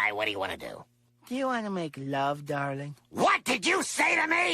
Why? What do you want to do? Do you want to make love, darling? What did you say to me?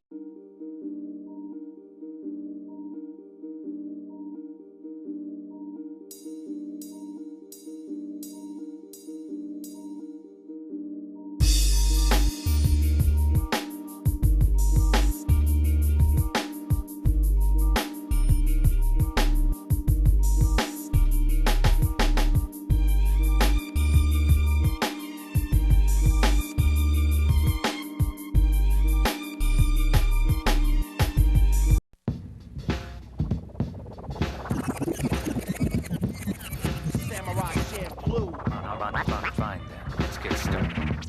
Fine then, let's get started.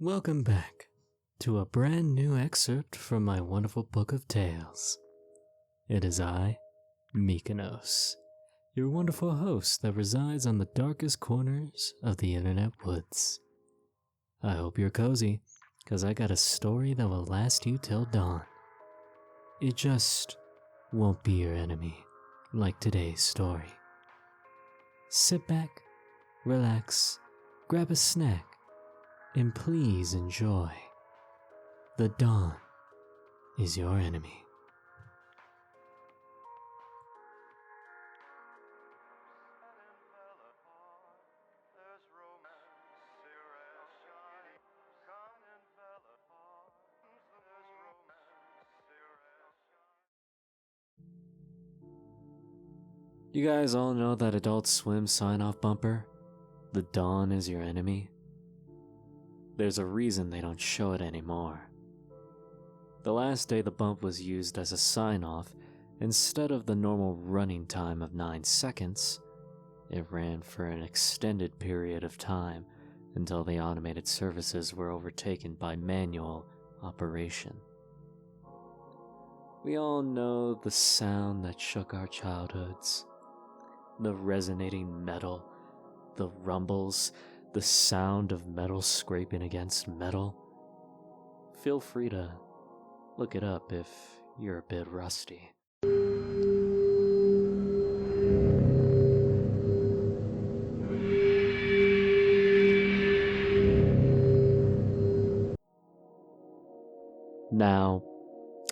Welcome back to a brand new excerpt from my wonderful book of tales. It is I, Mykonos, your wonderful host that resides on the darkest corners of the internet woods. I hope you're cozy, cause I got a story that will last you till dawn. It just won't be your enemy, like today's story. Sit back, relax, grab a snack, and please enjoy. The dawn is your enemy. You guys all know that Adult Swim sign-off bumper? The dawn is your enemy? There's a reason they don't show it anymore. The last day the bump was used as a sign-off, instead of the normal running time of 9 seconds, it ran for an extended period of time until the automated services were overtaken by manual operation. We all know the sound that shook our childhoods. The resonating metal, the rumbles, the sound of metal scraping against metal. Feel free to look it up if you're a bit rusty. Now,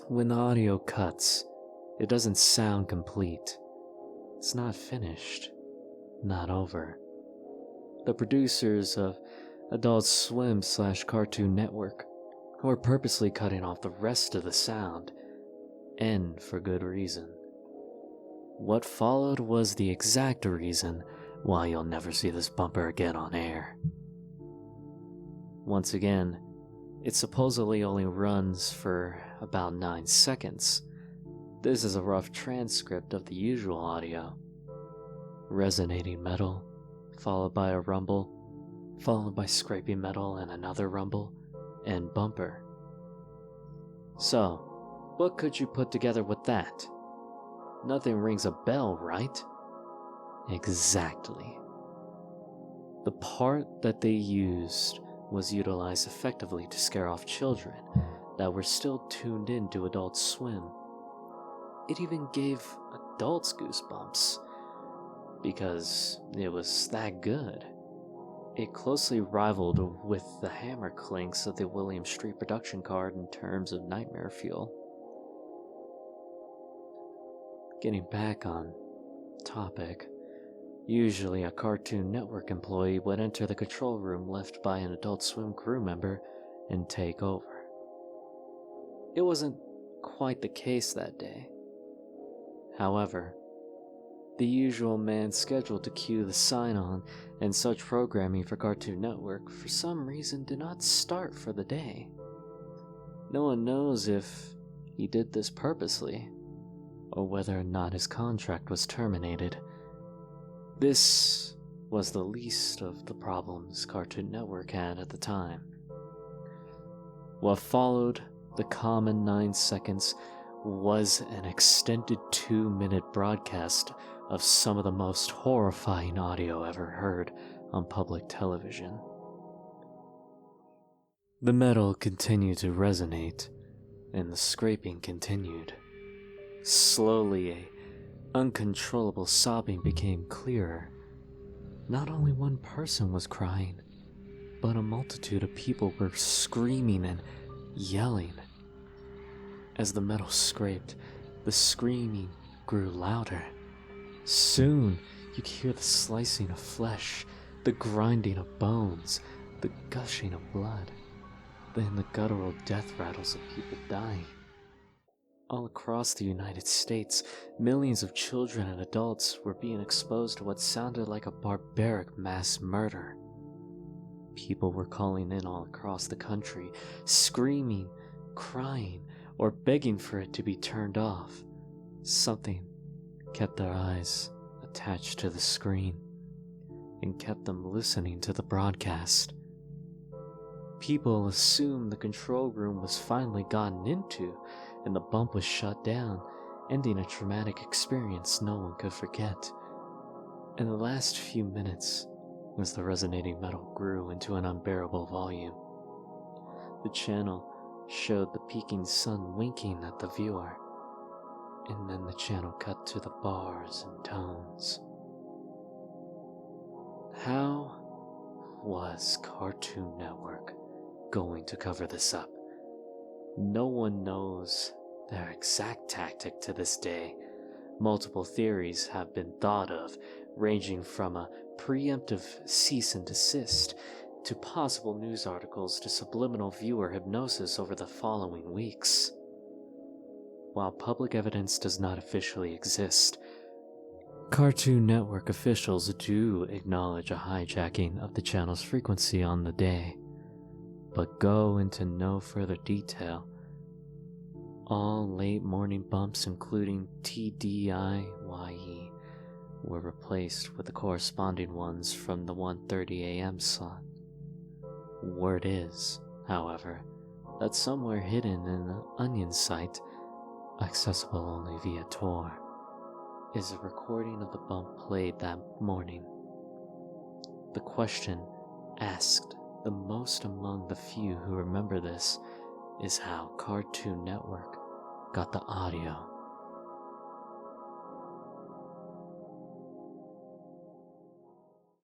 when the audio cuts, it doesn't sound complete. It's not finished, not over. The producers of Adult Swim / Cartoon Network were purposely cutting off the rest of the sound, and for good reason. What followed was the exact reason why you'll never see this bumper again on air. Once again, it supposedly only runs for about 9 seconds. This is a rough transcript of the usual audio. Resonating metal, followed by a rumble, followed by scraping metal and another rumble, and bumper. So, what could you put together with that? Nothing rings a bell, right? Exactly. The part that they used was utilized effectively to scare off children that were still tuned in to Adult Swim. It even gave adults goosebumps, because it was that good. It closely rivaled with the hammer clinks of the William Street production card in terms of nightmare fuel. Getting back on topic, usually a Cartoon Network employee would enter the control room left by an Adult Swim crew member and take over. It wasn't quite the case that day. However, the usual man scheduled to cue the sign-on and such programming for Cartoon Network for some reason did not start for the day. No one knows if he did this purposely, or whether or not his contract was terminated. This was the least of the problems Cartoon Network had at the time. What followed the common 9 seconds was an extended 2-minute broadcast of some of the most horrifying audio ever heard on public television. The metal continued to resonate, and the scraping continued. Slowly, a uncontrollable sobbing became clearer. Not only one person was crying, but a multitude of people were screaming and yelling. As the metal scraped, the screaming grew louder. Soon, you could hear the slicing of flesh, the grinding of bones, the gushing of blood, then the guttural death rattles of people dying. All across the United States, millions of children and adults were being exposed to what sounded like a barbaric mass murder. People were calling in all across the country, screaming, crying, or begging for it to be turned off. Something kept their eyes attached to the screen and kept them listening to the broadcast. People assumed the control room was finally gotten into and the bump was shut down, ending a traumatic experience no one could forget. In the last few minutes, as the resonating metal grew into an unbearable volume, the channel showed the peaking sun winking at the viewer, and then the channel cut to the bars and tones. How was Cartoon Network going to cover this up? No one knows their exact tactic to this day. Multiple theories have been thought of, ranging from a preemptive cease and desist to possible news articles to subliminal viewer hypnosis over the following weeks. While public evidence does not officially exist, Cartoon Network officials do acknowledge a hijacking of the channel's frequency on the day, but go into no further detail. All late morning bumps, including TDIYE, were replaced with the corresponding ones from the 1:30 a.m. slot. Word is, however, that somewhere hidden in the Onion site, accessible only via Tor, is a recording of the bump played that morning. The question asked the most among the few who remember this is how Cartoon Network got the audio